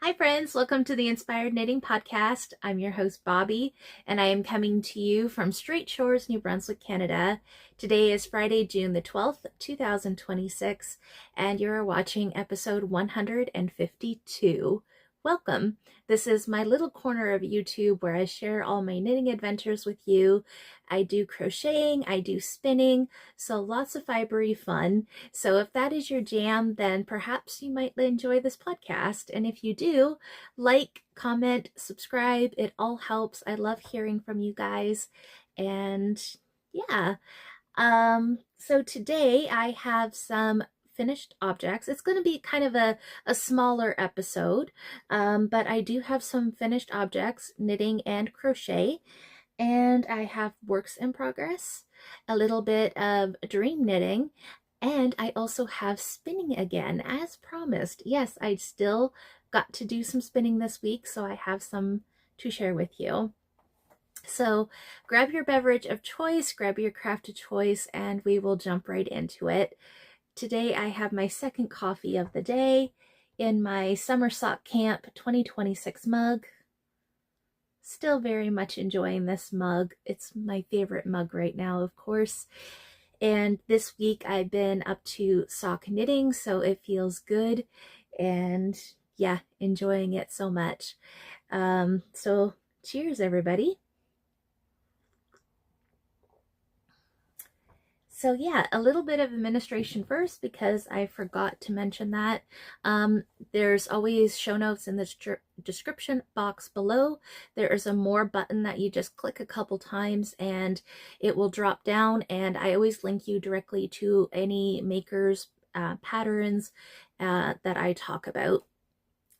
Hi friends, welcome to the Inspired Knitting Podcast. I'm your host Bobby, and I am coming to you from Straight Shores, New Brunswick, Canada. Today is Friday, June the 12th, 2026, and you're watching episode 152. Welcome. This is my little corner of YouTube where I share all my knitting adventures with you. I do crocheting, I do spinning, so lots of fibery fun. So if that is your jam, then perhaps you might enjoy this podcast. And if you do, like, comment, subscribe. It all helps. I love hearing from you guys. And yeah, so today I have some finished objects. It's going to be kind of a smaller episode, but I do have some finished objects, knitting and crochet. And I have works in progress, a little bit of dream knitting, and I also have spinning again, as promised. Yes, I still got to do some spinning this week, so I have some to share with you. So grab your beverage of choice, grab your craft of choice, and we will jump right into it. Today I have my second coffee of the day in my Summer Sock Camp 2026 mug. Still very much enjoying this mug. It's my favorite mug right now, of course. And this week I've been up to sock knitting, so it feels good. And yeah, enjoying it so much. So cheers, everybody. So yeah, a little bit of administration first because I forgot to mention that. There's always show notes in the description box below. There is a more button that you just click a couple times and it will drop down, and I always link you directly to any makers patterns that I talk about.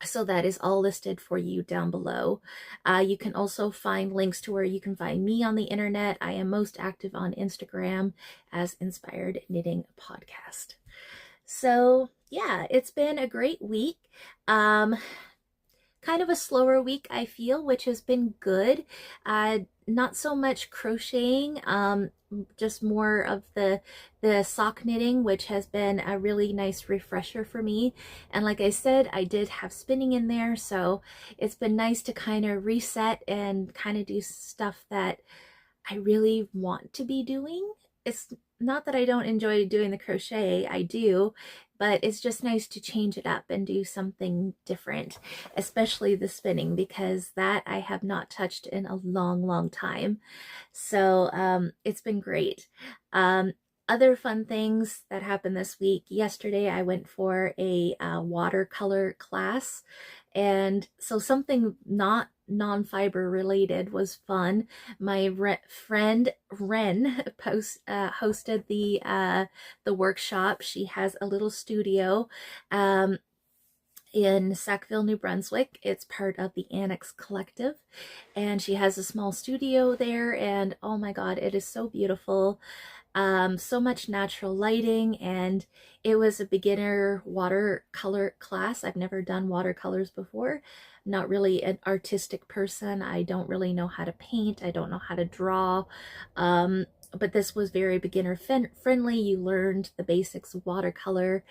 So that is all listed for you down below. You can also find links to where you can find me on the internet. I am most active on Instagram as Inspired Knitting Podcast. So yeah, it's been a great week. Kind of a slower week, I feel, which has been good. Not so much crocheting, just more of the sock knitting, which has been a really nice refresher for me. And like I said, I did have spinning in there, so it's been nice to kind of reset and kind of do stuff that I really want to be doing. It's not that I don't enjoy doing the crochet, I do, but it's just nice to change it up and do something different, especially the spinning, because that I have not touched in a long time. So it's been great. Other fun things that happened this week. Yesterday I went for a watercolor class, and so something not non-fiber related was fun. My friend Wren hosted the workshop. She has a little studio in Sackville, New Brunswick. It's part of the Annex Collective, and she has a small studio there, and oh my god, it is so beautiful. So much natural lighting, and it was a beginner watercolor class. I've never done watercolors before. Not really an artistic person. I don't really know how to paint. I don't know how to draw. But this was very beginner friendly. You learned the basics of watercolor,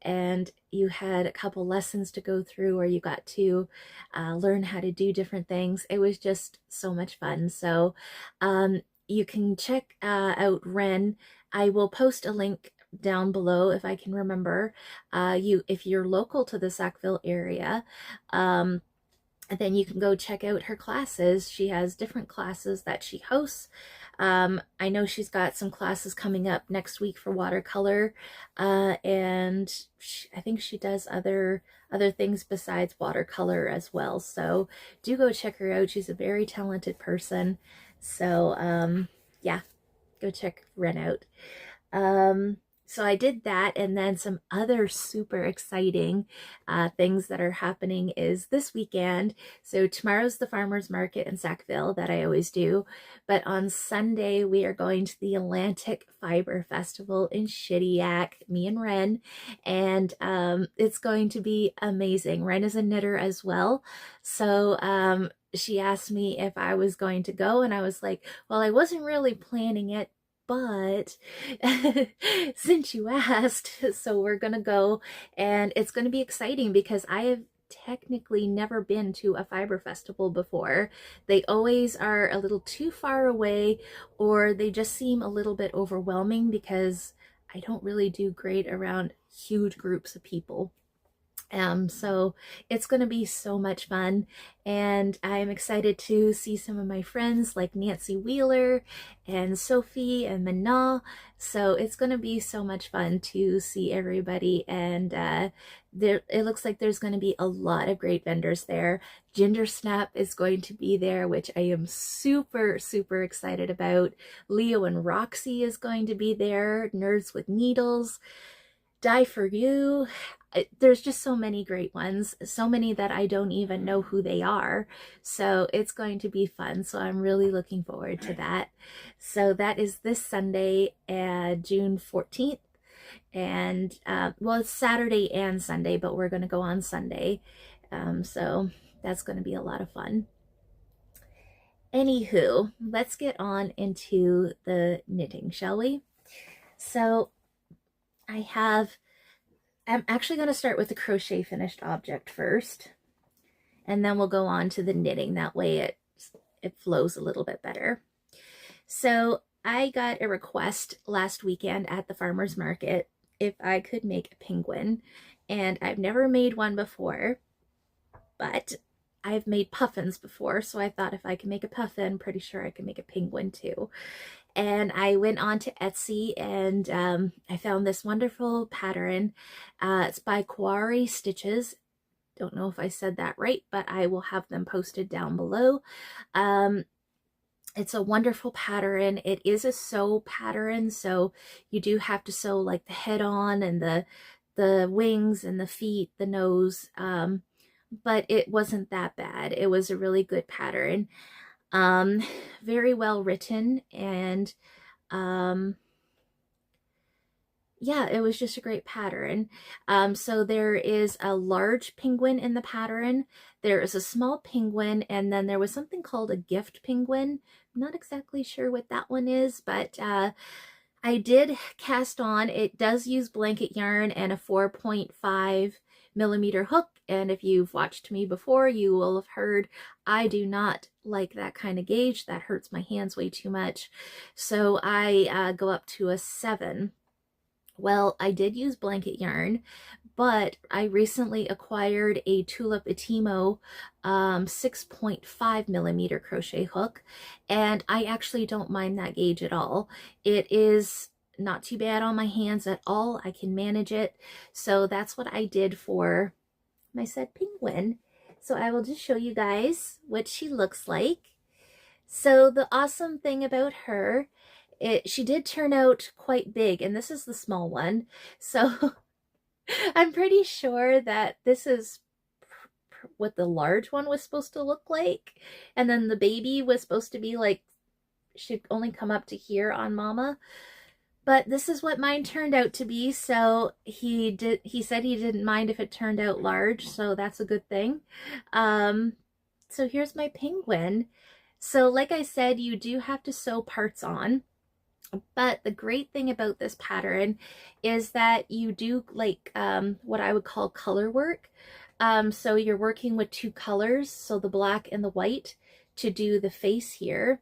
and you had a couple lessons to go through where you got to learn how to do different things. It was just so much fun. So you can check out Wren. I will post a link down below if I can remember. If you're local to the Sackville area, then you can go check out her classes. She has different classes that she hosts. I know she's got some classes coming up next week for watercolor, and I think she does other things besides watercolor as well. So do go check her out. She's a very talented person. So yeah, go check Wren out. So I did that, and then some other super exciting things that are happening is this weekend. So tomorrow's the farmers market in Sackville that I always do, but on Sunday we are going to the Atlantic Fiber Festival in Shediac, me and Wren, and it's going to be amazing. Wren is a knitter as well, so she asked me if I was going to go, and I was like, well, I wasn't really planning it, but since you asked, so we're gonna go, and it's gonna be exciting because I have technically never been to a fiber festival before. They always are a little too far away, or they just seem a little bit overwhelming because I don't really do great around huge groups of people. So it's going to be so much fun, and I'm excited to see some of my friends like Nancy Wheeler and Sophie and Mana. So it's going to be so much fun to see everybody, and it looks like there's going to be a lot of great vendors there. Ginger Snap is going to be there, which I am super, super excited about. Leo and Roxy is going to be there. Nerds with Needles, Die for You. There's just so many great ones, so many that I don't even know who they are. So it's going to be fun. So I'm really looking forward to that. So that is this Sunday, June 14th. And well, it's Saturday and Sunday, but we're going to go on Sunday. So that's going to be a lot of fun. Anywho, let's get on into the knitting, shall we? So I'm actually going to start with the crochet finished object first, and then we'll go on to the knitting. That way it flows a little bit better. So I got a request last weekend at the farmer's market if I could make a penguin, and I've never made one before, but I've made puffins before, so I thought if I can make a puffin, pretty sure I can make a penguin too. And I went on to Etsy, and I found this wonderful pattern. It's by Quarry Stitches. Don't know if I said that right, but I will have them posted down below. It's a wonderful pattern. It is a sew pattern, so you do have to sew like the head on and the wings and the feet, the nose, but it wasn't that bad. It was a really good pattern. Very well written, and yeah, it was just a great pattern. So there is a large penguin in the pattern, there is a small penguin, and then there was something called a gift penguin. I'm not exactly sure what that one is, but I did cast on. It does use blanket yarn and a 4.5mm hook, and if you've watched me before, you will have heard I do not like that kind of gauge. That hurts my hands way too much. So I go up to a 7. Well, I did use blanket yarn, but I recently acquired a Tulip Atimo 6.5mm crochet hook, and I actually don't mind that gauge at all. It is not too bad on my hands at all. I can manage it. So that's what I did for my said penguin. So I will just show you guys what she looks like. So the awesome thing about her, she did turn out quite big, and this is the small one. So I'm pretty sure that this is what the large one was supposed to look like. And then the baby was supposed to be like, should only come up to here on Mama. But this is what mine turned out to be. So he said he didn't mind if it turned out large, so that's a good thing. So here's my penguin. So like I said, you do have to sew parts on. But the great thing about this pattern is that you do like what I would call color work. So you're working with 2 colors, so the black and the white, to do the face here.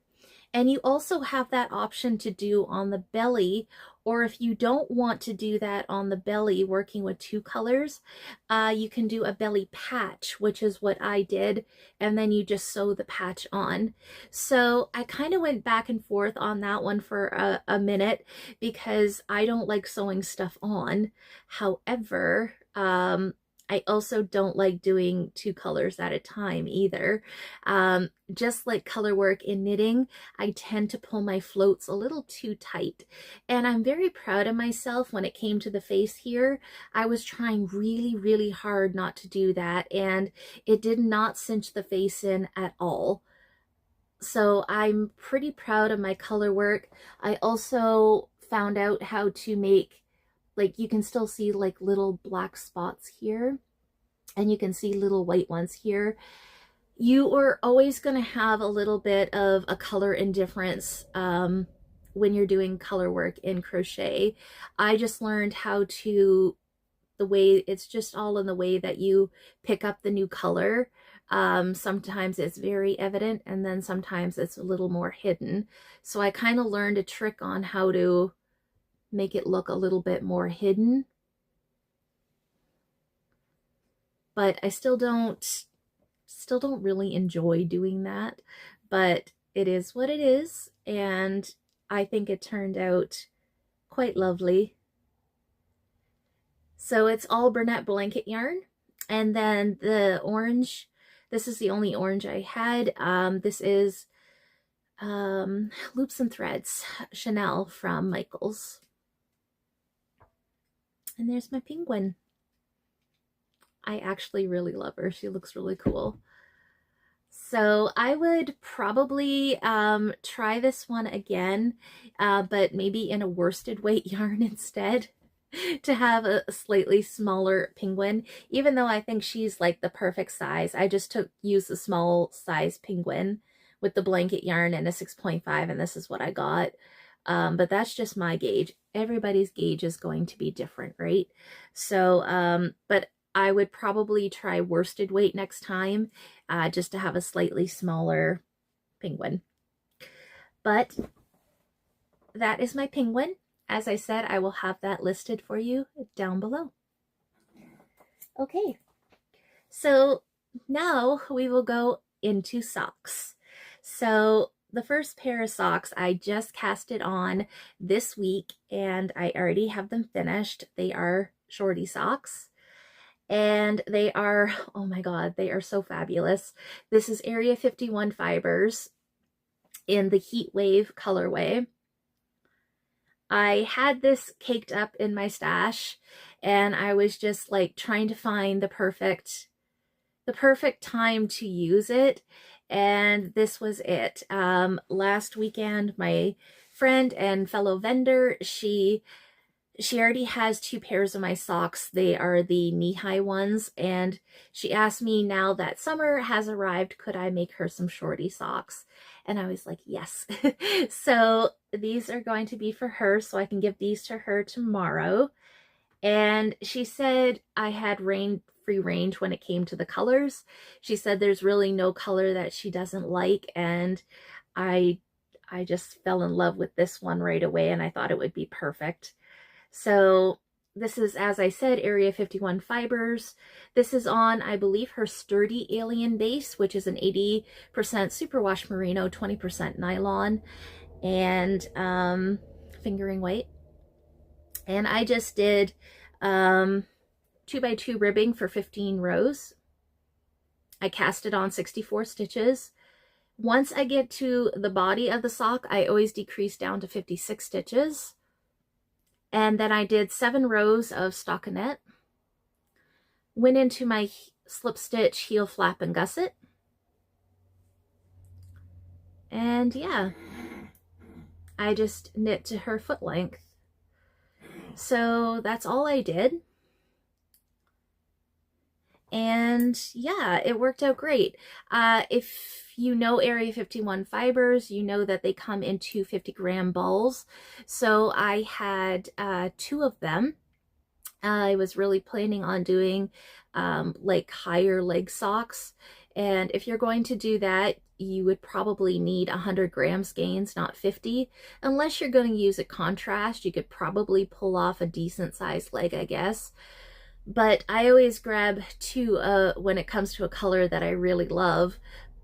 And you also have that option to do on the belly, or if you don't want to do that on the belly working with 2 colors, you can do a belly patch, which is what I did, and then you just sew the patch on. So I kind of went back and forth on that one for a minute because I don't like sewing stuff on. However, I also don't like doing 2 colors at a time either. Just like color work in knitting, I tend to pull my floats a little too tight. And I'm very proud of myself when it came to the face here. I was trying really, really hard not to do that, and it did not cinch the face in at all. So I'm pretty proud of my color work. I also found out how to make, like, you can still see like little black spots here, and you can see little white ones here. You are always going to have a little bit of a color indifference when you're doing color work in crochet. I just learned how to the way, it's just all in the way that you pick up the new color. Sometimes it's very evident, and then sometimes it's a little more hidden. So I kind of learned a trick on how to make it look a little bit more hidden. But I still don't really enjoy doing that. But it is what it is, and I think it turned out quite lovely. So it's all Bernette blanket yarn. And then the orange, this is the only orange I had. This is Loops and Threads Chanel from Michaels. And there's my penguin. I actually really love her. She looks really cool. So I would probably try this one again, but maybe in a worsted weight yarn instead, to have a slightly smaller penguin. Even though I think she's like the perfect size, I just used a small size penguin with the blanket yarn and a 6.5, and this is what I got. But that's just my gauge. Everybody's gauge is going to be different, right? So, but I would probably try worsted weight next time, just to have a slightly smaller penguin. But that is my penguin. As I said, I will have that listed for you down below. Okay, so now we will go into socks. So the first pair of socks, I just cast it on this week, and I already have them finished. They are shorty socks. And they are, oh my God, they are so fabulous. This is Area 51 fibers in the Heat Wave colorway. I had this caked up in my stash, and I was just like trying to find the perfect time to use it. And this was it. Last weekend, my friend and fellow vendor, she already has 2 pairs of my socks. They are the knee-high ones, and she asked me, now that summer has arrived, could I make her some shorty socks? And I was like, yes. So these are going to be for her, so I can give these to her tomorrow. And she said I had free range when it came to the colors. She said there's really no color that she doesn't like, and I just fell in love with this one right away, and I thought it would be perfect. So this is, as I said, Area 51 fibers. This is on, I believe, her Sturdy Alien base, which is an 80% superwash merino, 20% nylon, and fingering weight. And I just did 2x2 ribbing for 15 rows. I cast it on 64 stitches. Once I get to the body of the sock, I always decrease down to 56 stitches. And then I did 7 rows of stockinette, went into my slip stitch, heel flap, and gusset. And yeah, I just knit to her foot length. So that's all I did. And yeah, it worked out great. If you know Area 51 fibers, you know that they come in 2 50-gram balls. So I had 2 of them. I was really planning on doing like higher leg socks. And if you're going to do that, you would probably need 100 grams skeins, not 50. Unless you're going to use a contrast, you could probably pull off a decent sized leg, I guess. But I always grab 2 when it comes to a color that I really love.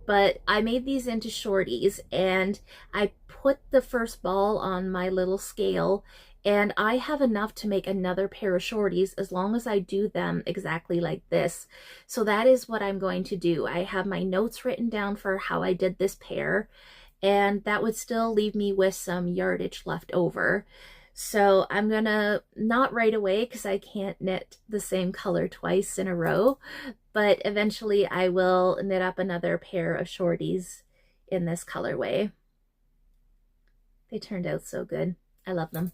But I made these into shorties, and I put the first ball on my little scale, and I have enough to make another pair of shorties as long as I do them exactly like this. So that is what I'm going to do. I have my notes written down for how I did this pair, and that would still leave me with some yardage left over. So I'm gonna, not right away because I can't knit the same color twice in a row, but eventually I will knit up another pair of shorties in this colorway. They turned out so good. I love them.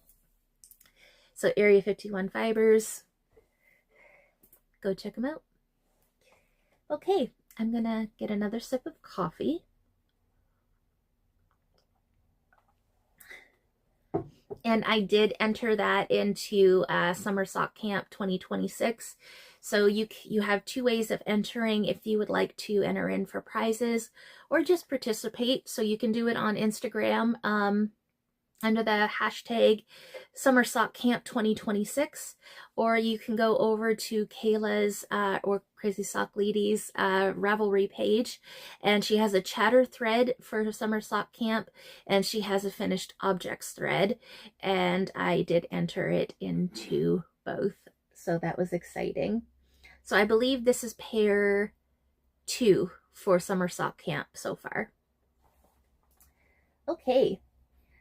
So Area 51 fibers, go check them out. Okay, I'm gonna get another sip of coffee. And I did enter that into Summer Sock Camp 2026. So you have two ways of entering if you would like to enter in for prizes or just participate. So you can do it on Instagram under the hashtag Summer Sock Camp 2026, or you can go over to Kayla's or Crazy Sock Lady's Ravelry page, and she has a chatter thread for Summer Sock Camp, and she has a finished objects thread, and I did enter it into both, so that was exciting. So I believe this is pair 2 for Summer Sock Camp so far. Okay.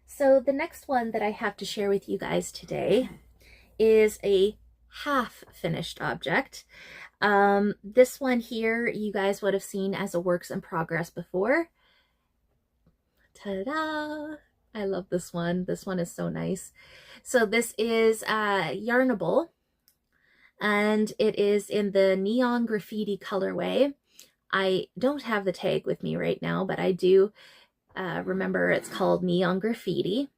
So the next one that I have to share with you guys today is a half finished object. This one here you guys would have seen as a works in progress before. Ta-da! I love this one. This one is so nice. So this is Yarnable, and it is in the neon graffiti colorway. I don't have the tag with me right now, but I do remember it's called Neon Graffiti.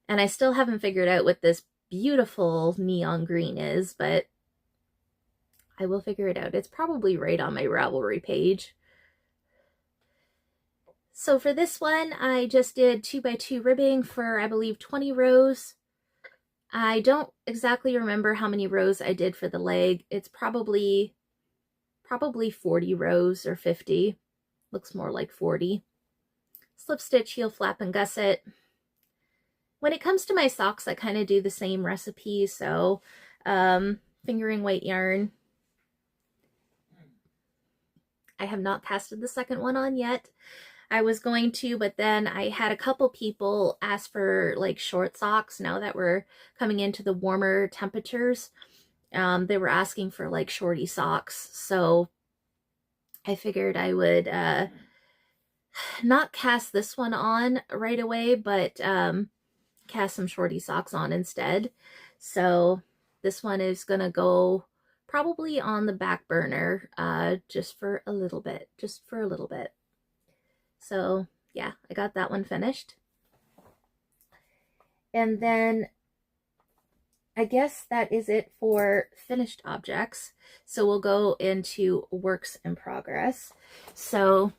And I still haven't figured out what this beautiful neon green is, but I will figure it out. It's probably right on my Ravelry page. So for this one, I just did 2x2 ribbing for, I believe, 20 rows. I don't exactly remember how many rows I did for the leg. It's probably 40 rows or 50. Looks more like 40. Slip stitch, heel flap, and gusset. When it comes to my socks, I kind of do the same recipe. So fingering white yarn. I have not casted the second one on yet. I was going to, but then I had a couple people ask for like short socks now that we're coming into the warmer temperatures. They were asking for like shorty socks. So I figured I would not cast this one on right away, but cast some shorty socks on instead. So this one is gonna go probably on the back burner just for a little bit. So yeah, I got that one finished. And then I guess that is it for finished objects. So we'll go into works in progress. So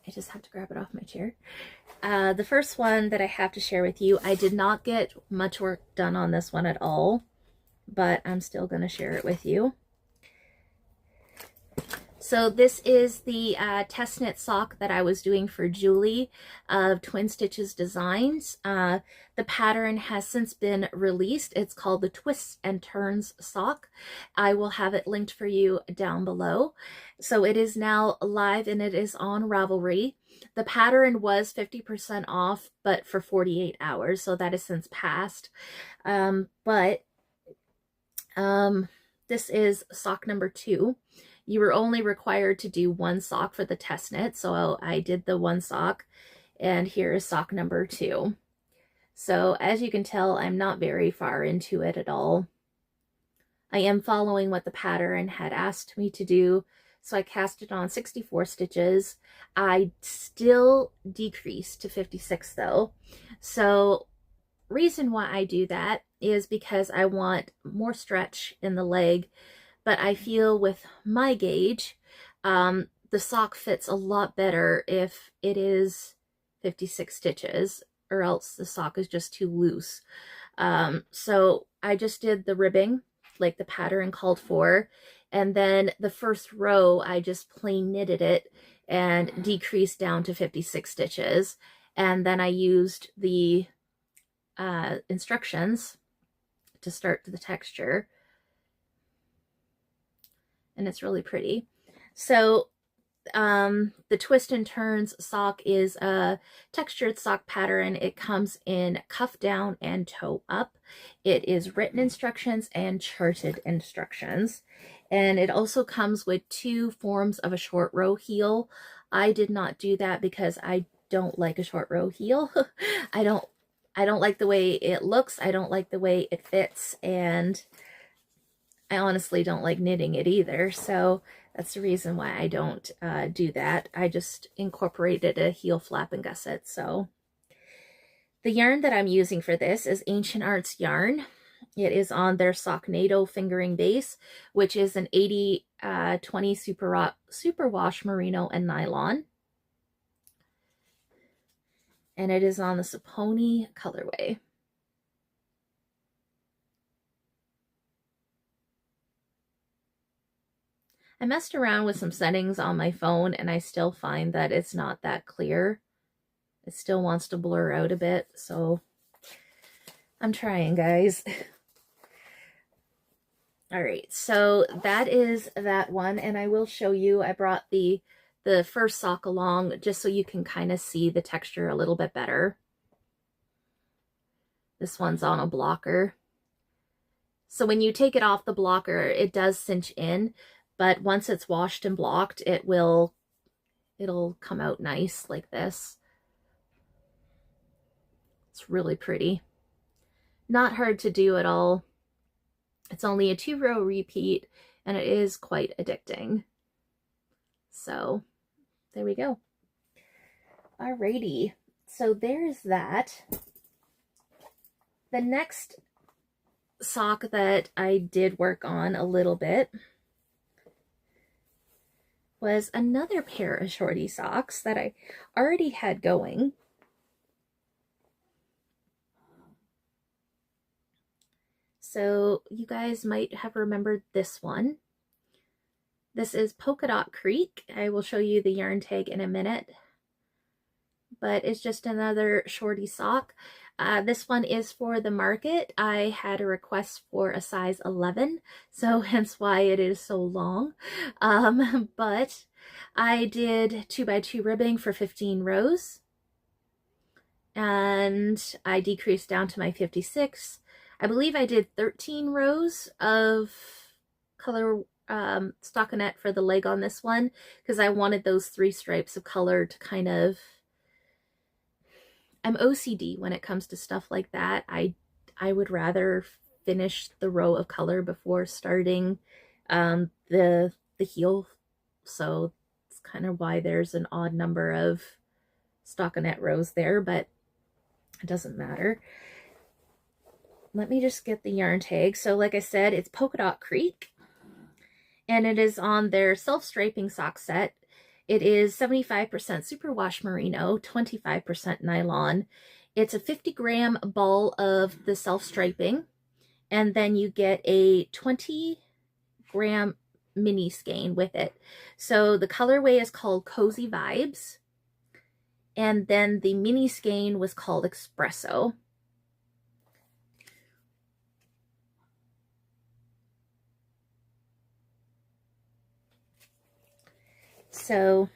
I just have to grab it off my chair. The first one that I have to share with you, I did not get much work done on this one at all, but I'm still going to share it with you. So this is the test knit sock that I was doing for Julie of Twin Stitches Designs. The pattern has since been released. It's called the Twists and Turns sock. I will have it linked for you down below. So it is now live and it is on Ravelry. The pattern was 50% off, but for 48 hours. So that has since passed. This is sock number 2. You were only required to do one sock for the test knit, so I did the one sock, and here is sock number 2. So as you can tell, I'm not very far into it at all. I am following what the pattern had asked me to do, so I cast it on 64 stitches. I still decreased to 56 though. So reason why I do that is because I want more stretch in the leg. But I feel with my gauge, the sock fits a lot better if it is 56 stitches, or else the sock is just too loose. So I just did the ribbing like the pattern called for, and then the first row I just plain knitted it and decreased down to 56 stitches, and then I used the instructions to start the texture. And it's really pretty. So the Twist and Turns sock is a textured sock pattern. It comes in cuff down and toe up. It is written instructions and charted instructions. And it also comes with 2 forms of a short row heel. I did not do that because I don't like a short row heel. I don't like the way it looks. I don't like the way it fits, and I honestly don't like knitting it either, so that's the reason why I don't do that. I just incorporated a heel flap and gusset. So The yarn that I'm using for this is Ancient Arts yarn. It is on their Socknado fingering base, which is an 80-20 superwash merino and nylon. And it is on the Saponi colorway. I messed around with some settings on my phone and I still find that it's not that clear. It still wants to blur out a bit, so I'm trying, guys. All right, so that is that one, and I will show you, I brought the first sock along just so you can kind of see the texture a little bit better. This one's on a blocker. So when you take it off the blocker, it does cinch in, but once it's washed and blocked, it'll come out nice like this. It's really pretty. Not hard to do at all. It's only a 2-row repeat, and it is quite addicting. So there we go. Alrighty, so there's that. The next sock that I did work on a little bit was another pair of shorty socks that I already had going. So you guys might have remembered this one. This is Polka Dot Creek. I will show you the yarn tag in a minute, but it's just another shorty sock. This one is for the market. I had a request for a size 11, so hence why it is so long. But I did 2x2 ribbing for 15 rows, and I decreased down to my 56. I believe I did 13 rows of color stockinette for the leg on this one, because I wanted those 3 stripes of color to kind of... I'm OCD when it comes to stuff like that. I would rather finish the row of color before starting the heel. So it's kind of why there's an odd number of stockinette rows there, but it doesn't matter. Let me just get the yarn tag. So like I said, it's Polka Dot Creek, and it is on their self-striping sock set. It is 75% superwash merino, 25% nylon. It's a 50-gram ball of the self-striping, and then you get a 20-gram mini skein with it. So the colorway is called Cozy Vibes, and then the mini skein was called Espresso. So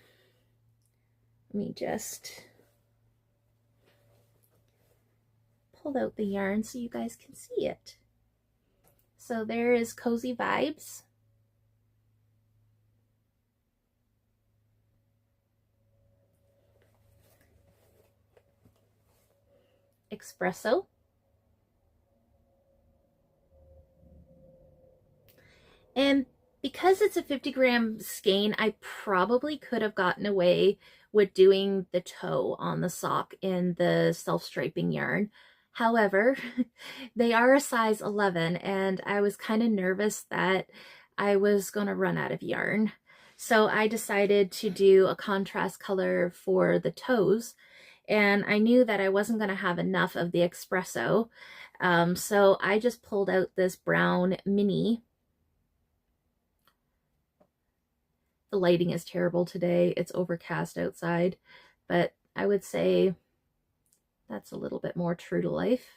let me just pull out the yarn so you guys can see it. So there is Cozy Vibes. Espresso. And because it's a 50-gram skein, I probably could have gotten away with doing the toe on the sock in the self-striping yarn. However, they are a size 11, and I was kind of nervous that I was going to run out of yarn. So I decided to do a contrast color for the toes, and I knew that I wasn't going to have enough of the espresso. So I just pulled out this brown mini. The lighting is terrible today. It's overcast outside, but I would say that's a little bit more true to life.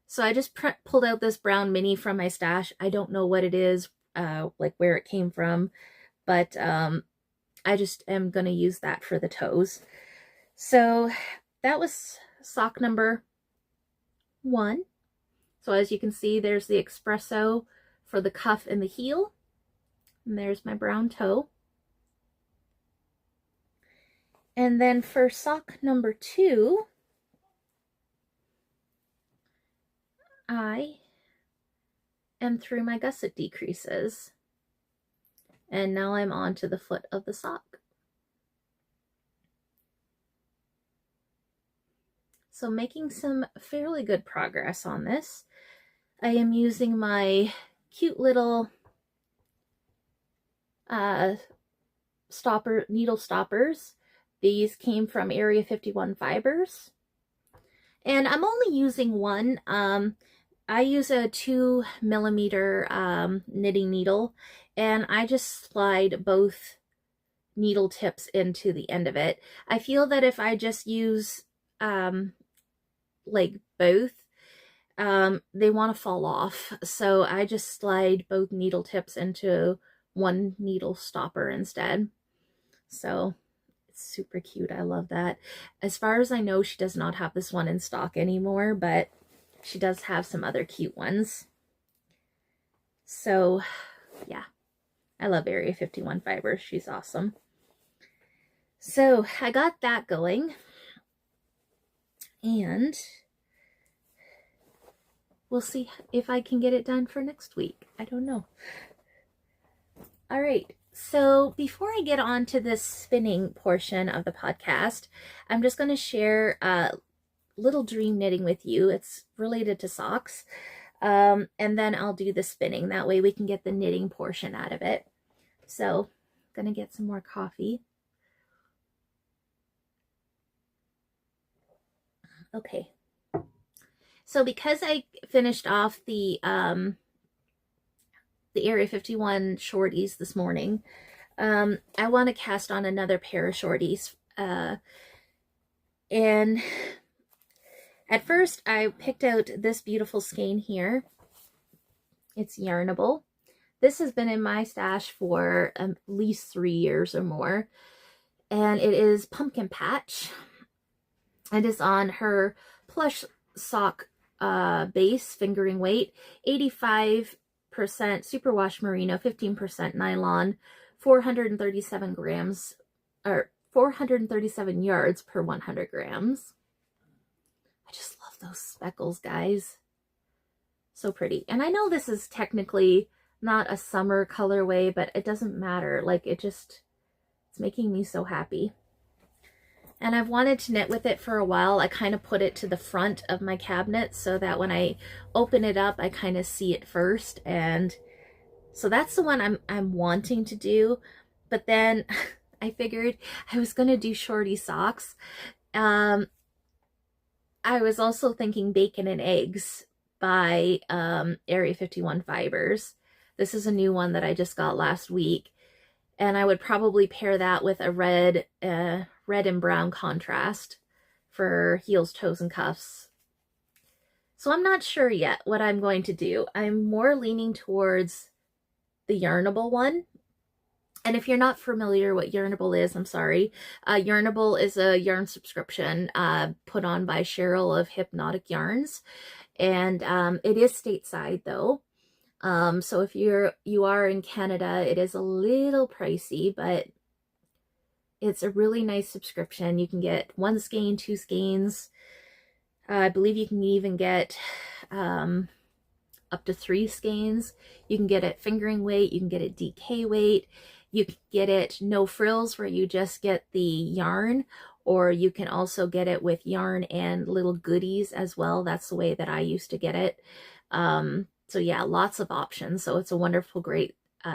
So I just pulled out this brown mini from my stash. I don't know what it is, like where it came from, but I just am going to use that for the toes. So that was sock number 1. So as you can see, there's the espresso for the cuff and the heel. And there's my brown toe. And then for sock number 2, I am through my gusset decreases. And now I'm on to the foot of the sock. So making some fairly good progress on this. I am using my cute little needle stoppers. These came from Area 51 Fibers. And I'm only using one. I use a 2mm knitting needle, and I just slide both needle tips into the end of it. I feel that if I just use like both, they want to fall off. So I just slide both needle tips into one needle stopper instead. So it's super cute. I love that. As far as I know, she does not have this one in stock anymore, but she does have some other cute ones. So yeah, I love Area 51 Fibers. She's awesome. So I got that going, and we'll see if I can get it done for next week. I don't know. All right. So before I get on to the spinning portion of the podcast, I'm just going to share a little dream knitting with you. It's related to socks. And then I'll do the spinning. That way we can get the knitting portion out of it. So I'm going to get some more coffee. Okay. So because I finished off the Area 51 shorties this morning, I want to cast on another pair of shorties. And at first I picked out this beautiful skein here. It's yarnable. This has been in my stash for at least 3 years or more. And it is Pumpkin Patch. It is on her plush sock base, fingering weight, 85% superwash merino, 15% nylon, 437 grams, or 437 yards per 100 grams. I just love those speckles, guys. So pretty. And I know this is technically not a summer colorway, but it doesn't matter. Like, it's making me so happy. And I've wanted to knit with it for a while. I kind of put it to the front of my cabinet so that when I open it up, I kind of see it first. And so that's the one I'm wanting to do. But then I figured I was going to do shorty socks. I was also thinking Bacon and Eggs by Area 51 Fibers. This is a new one that I just got last week. And I would probably pair that with a red and brown contrast for heels, toes, and cuffs. So I'm not sure yet what I'm going to do. I'm more leaning towards the Yarnable one. And if you're not familiar what Yarnable is, I'm sorry. Yarnable is a yarn subscription put on by Cheryl of Hypnotic Yarns. And it is stateside though. So if you are in Canada, it is a little pricey, but it's a really nice subscription. You can get 1 skein, 2 skeins. I believe you can even get up to 3 skeins. You can get it fingering weight. You can get it DK weight. You can get it no frills, where you just get the yarn, or you can also get it with yarn and little goodies as well. That's the way that I used to get it. So yeah, lots of options. So it's a wonderful,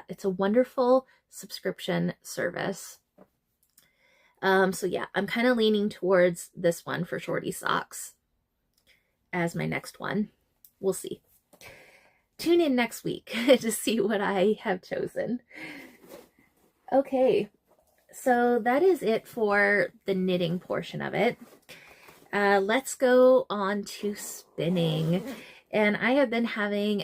it's a wonderful subscription service. So yeah, I'm kind of leaning towards this one for shorty socks as my next one. We'll see. Tune in next week to see what I have chosen. Okay, so that is it for the knitting portion of it. Let's go on to spinning. And I have been having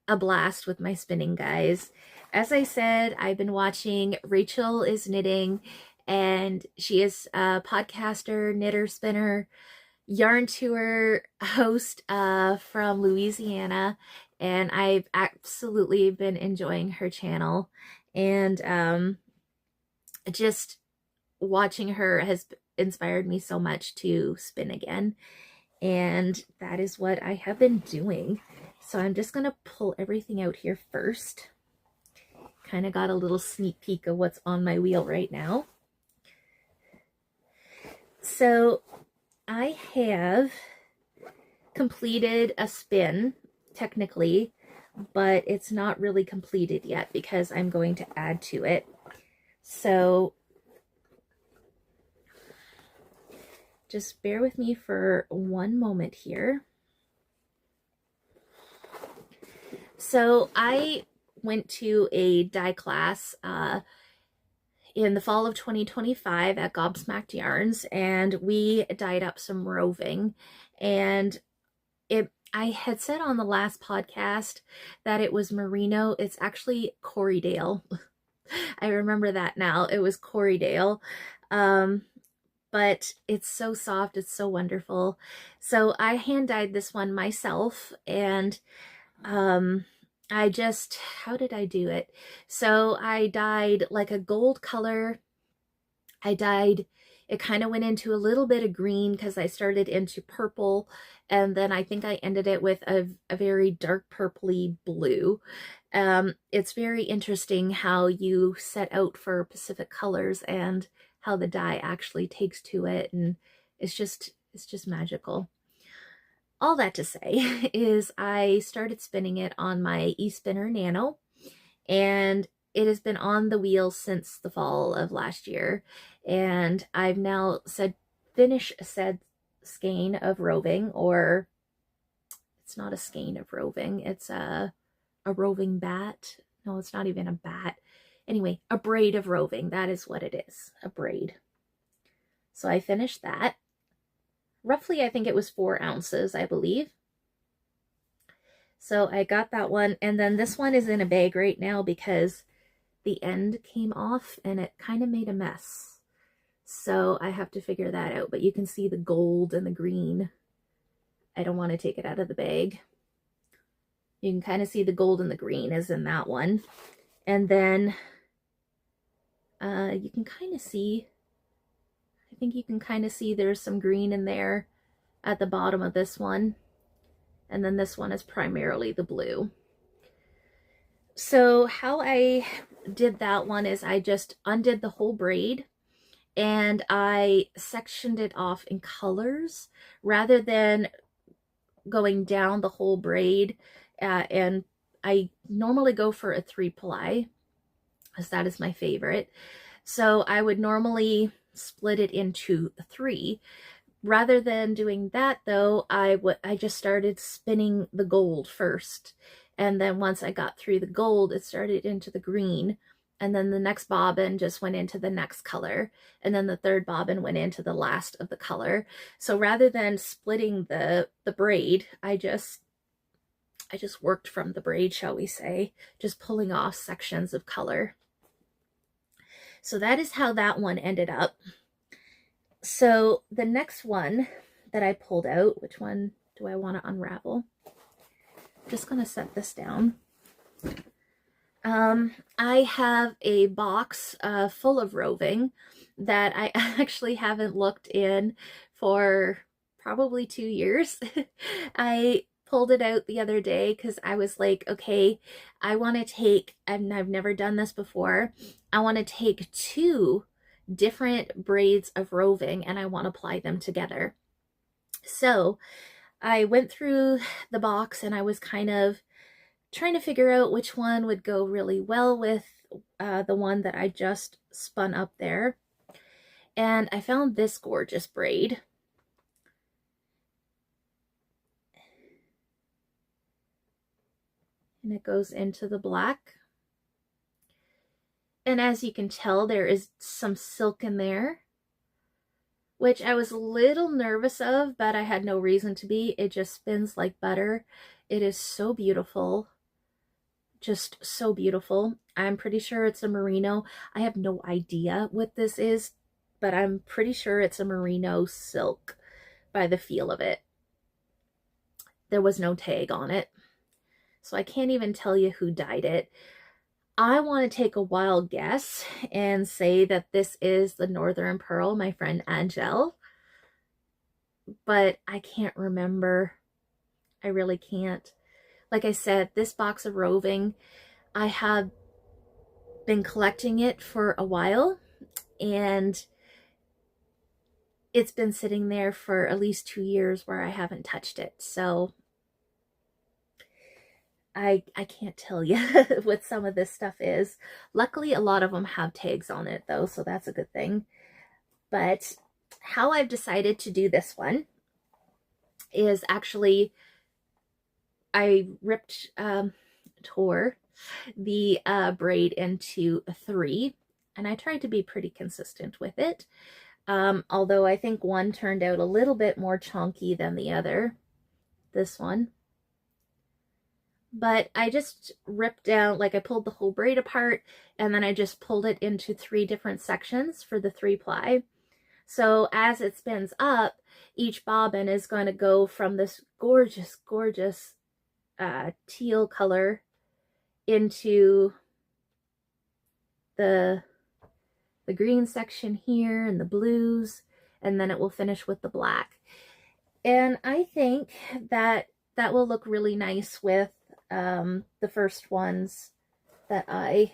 a blast with my spinning, guys. As I said, I've been watching Rachel is Knitting, and she is a podcaster, knitter, spinner, yarn tour host from Louisiana, and I've absolutely been enjoying her channel. And just watching her has inspired me so much to spin again. And that is what I have been doing. So I'm just going to pull everything out here first. Kind of got a little sneak peek of what's on my wheel right now. So I have completed a spin, technically, but it's not really completed yet because I'm going to add to it. So just bear with me for one moment here. So I went to a dye class in the fall of 2025 at Gobsmacked Yarns, and we dyed up some roving. And I had said on the last podcast that it was merino. It's actually Corriedale. I remember that now. It was Corriedale. But it's so soft. It's so wonderful. So I hand dyed this one myself, and how did I do it? So I dyed like a gold color. It kind of went into a little bit of green because I started into purple, and then I think I ended it with a very dark purpley blue. It's very interesting how you set out for Pacific colors and how the dye actually takes to it, and it's just magical. All that to say is I started spinning it on my eSpinner Nano, and it has been on the wheel since the fall of last year, and I've now finished said skein of roving, or it's not a skein of roving, it's a roving bat. No, it's not even a bat. Anyway, a braid of roving, that is what it is, a braid. So I finished that. Roughly, I think it was 4 ounces, I believe. So I got that one, and then this one is in a bag right now because the end came off and it kind of made a mess. So I have to figure that out, but you can see the gold and the green. I don't want to take it out of the bag. You can kind of see the gold and the green is in that one. And then you can kind of see, I think you can kind of see there's some green in there at the bottom of this one. And then this one is primarily the blue. So how I did that one is I just undid the whole braid and I sectioned it off in colors rather than going down the whole braid. And I normally go for a 3-ply, because that is my favorite. So I would normally split it into 3. Rather than doing that though, I just started spinning the gold first. And then once I got through the gold, it started into the green. And then the next bobbin just went into the next color. And then the third bobbin went into the last of the color. So rather than splitting the braid, I just worked from the braid, shall we say, just pulling off sections of color. So that is how that one ended up. So the next one that I pulled out, which one do I want to unravel? I'm just going to set this down. I have a box full of roving that I actually haven't looked in for probably 2 years. I pulled it out the other day because I was like, okay, I want to take, and I've never done this before, I want to take 2 different braids of roving and I want to apply them together. So I went through the box and I was kind of trying to figure out which one would go really well with the one that I just spun up there. And I found this gorgeous braid. And it goes into the black. And as you can tell, there is some silk in there, which I was a little nervous of, but I had no reason to be. It just spins like butter. It is so beautiful. Just so beautiful. I'm pretty sure it's a merino. I have no idea what this is, but I'm pretty sure it's a merino silk by the feel of it. There was no tag on it, so I can't even tell you who dyed it. I want to take a wild guess and say that this is the Northern Pearl, my friend Angel, but I can't remember. I really can't. Like I said, this box of roving, I have been collecting it for a while, and it's been sitting there for at least 2 years where I haven't touched it. So I can't tell you what some of this stuff is. Luckily, a lot of them have tags on it though, so that's a good thing. But how I've decided to do this one is actually I tore the braid into 3, and I tried to be pretty consistent with it. Although I think one turned out a little bit more chunky than the other, this one. But I just ripped down, like I pulled the whole braid apart, and then I just pulled it into 3 different sections for the 3-ply. So as it spins up, each bobbin is going to go from this gorgeous, gorgeous teal color into the green section here and the blues, and then it will finish with the black. And I think that that will look really nice with the first ones that I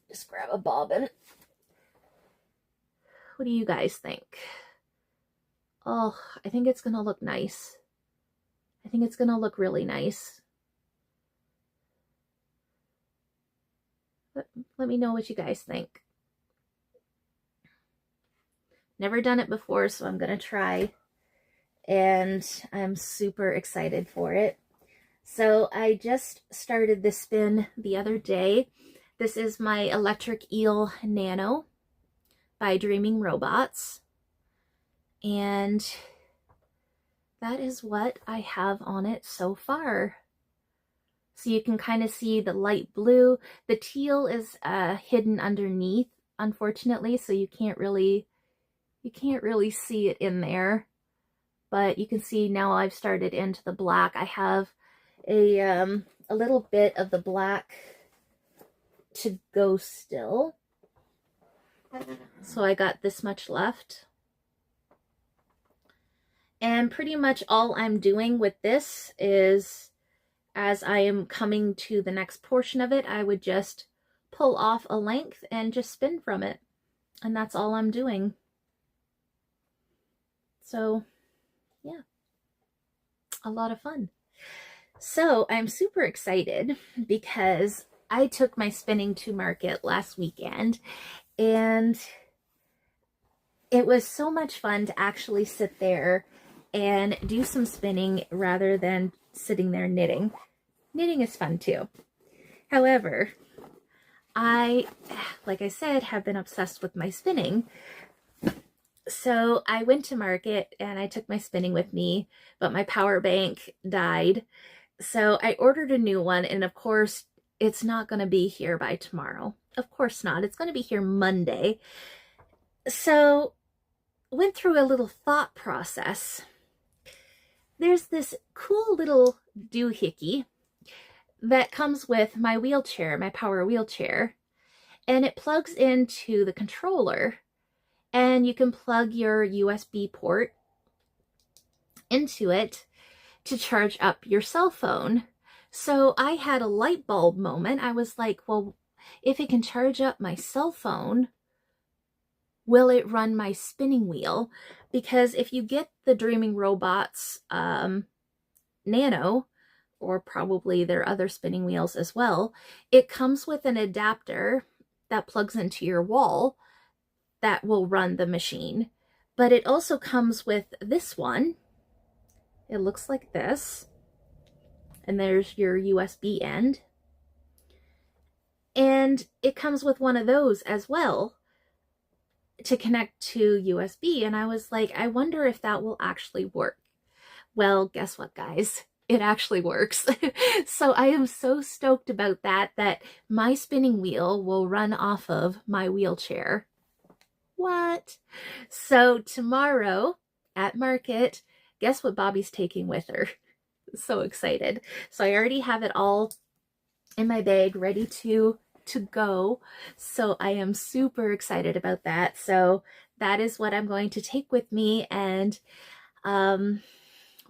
just grab a bobbin. What do you guys think? Oh, I think it's gonna look nice. I think it's gonna look really nice. Let me know what you guys think. Never done it before, so I'm gonna try, and I'm super excited for it. So I just started this spin the other day. This is my Electric Eel Nano by Dreaming Robots, and that is what I have on it so far. So you can kind of see the light blue. The teal is hidden underneath, unfortunately, so you can't really see it in there. But you can see now I've started into the black. I have a little bit of the black to go still. So I got this much left. And pretty much all I'm doing with this is, as I am coming to the next portion of it, I would just pull off a length and just spin from it. And that's all I'm doing. So, yeah, a lot of fun. So I'm super excited because I took my spinning to market last weekend, and it was so much fun to actually sit there and do some spinning rather than sitting there knitting. Knitting is fun too. However, I, like I said, have been obsessed with my spinning. So I went to market and I took my spinning with me, but my power bank died. So I ordered a new one, and of course, it's not going to be here by tomorrow. Of course not. It's going to be here Monday. So went through a little thought process. There's this cool little doohickey that comes with my wheelchair, my power wheelchair, and it plugs into the controller, and you can plug your USB port into it to charge up your cell phone. So I had a light bulb moment. I was like, well, if it can charge up my cell phone, will it run my spinning wheel? Because if you get the Dreaming Robots Nano, or probably their other spinning wheels as well, it comes with an adapter that plugs into your wall that will run the machine. But it also comes with this one. It looks like this. And there's your USB end. And it comes with one of those as well to connect to USB. And I was like, I wonder if that will actually work. Well, guess what, guys? It actually works. So I am so stoked about that my spinning wheel will run off of my wheelchair. What? So tomorrow at market, guess what Bobby's taking with her? So excited. So I already have it all in my bag ready to go. So I am super excited about that. So that is what I'm going to take with me, and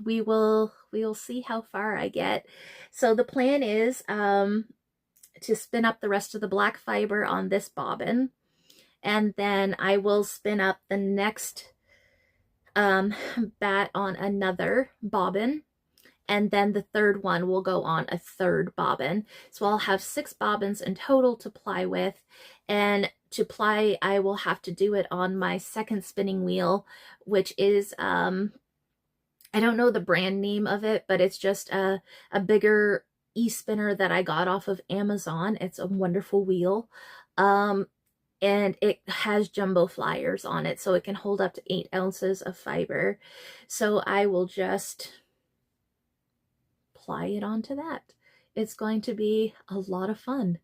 we will see how far I get. So the plan is to spin up the rest of the black fiber on this bobbin, and then I will spin up the next that on another bobbin, and then the third one will go on a third bobbin. So I'll have 6 bobbins in total to ply with, and to ply I will have to do it on my second spinning wheel, which is I don't know the brand name of it, but it's just a bigger e-spinner that I got off of Amazon. It's a wonderful wheel. And it has jumbo flyers on it, so it can hold up to 8 ounces of fiber. So I will just ply it onto that. It's going to be a lot of fun.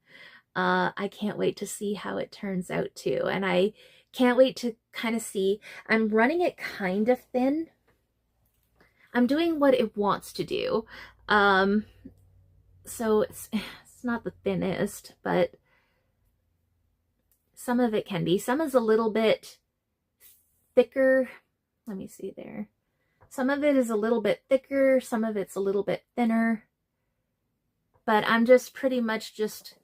I can't wait to see how it turns out too. And I can't wait to kind of see, I'm running it kind of thin. I'm doing what it wants to do. So it's not the thinnest, but some of it can be. Some is a little bit thicker. Let me see there. Some of it is a little bit thicker. Some of it's a little bit thinner. But I'm just pretty much just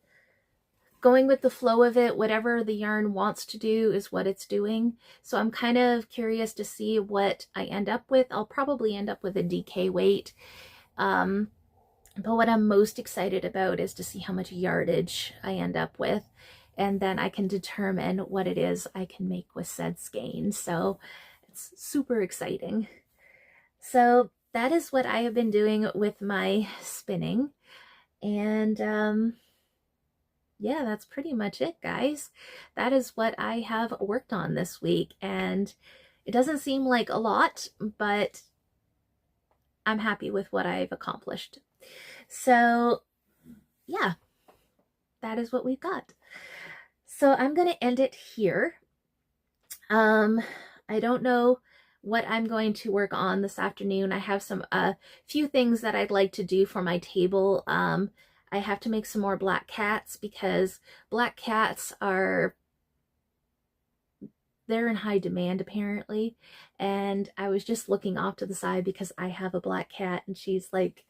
going with the flow of it. Whatever the yarn wants to do is what it's doing. So I'm kind of curious to see what I end up with. I'll probably end up with a DK weight. But what I'm most excited about is to see how much yardage I end up with. And then I can determine what it is I can make with said skein. So it's super exciting. So that is what I have been doing with my spinning. And yeah, that's pretty much it, guys. That is what I have worked on this week. And it doesn't seem like a lot, but I'm happy with what I've accomplished. So yeah, that is what we've got. So I'm going to end it here. I don't know what I'm going to work on this afternoon. I have some few things that I'd like to do for my table. I have to make some more black cats because black cats they're in high demand apparently. And I was just looking off to the side because I have a black cat and she's like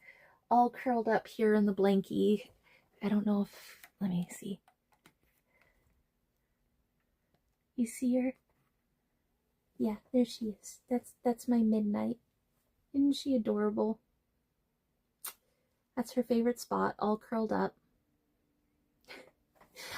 all curled up here in the blankie. I don't know if, let me see. You see her? Yeah, there she is. That's my Midnight. Isn't she adorable? That's her favorite spot, all curled up.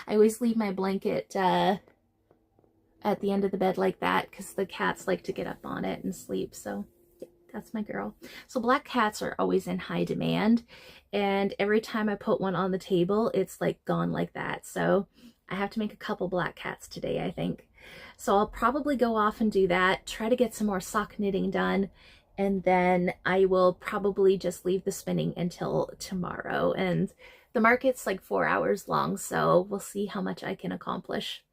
I always leave my blanket at the end of the bed like that because the cats like to get up on it and sleep. So yeah, that's my girl. So black cats are always in high demand, and every time I put one on the table, it's like gone like that. So I have to make a couple black cats today, I think. So I'll probably go off and do that, try to get some more sock knitting done, and then I will probably just leave the spinning until tomorrow. And the market's like 4 hours long, so we'll see how much I can accomplish.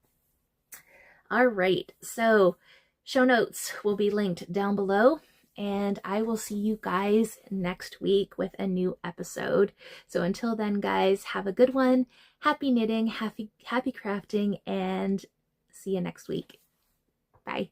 All right, so show notes will be linked down below, and I will see you guys next week with a new episode. So until then, guys, have a good one. Happy knitting, happy crafting, and see you next week. Bye.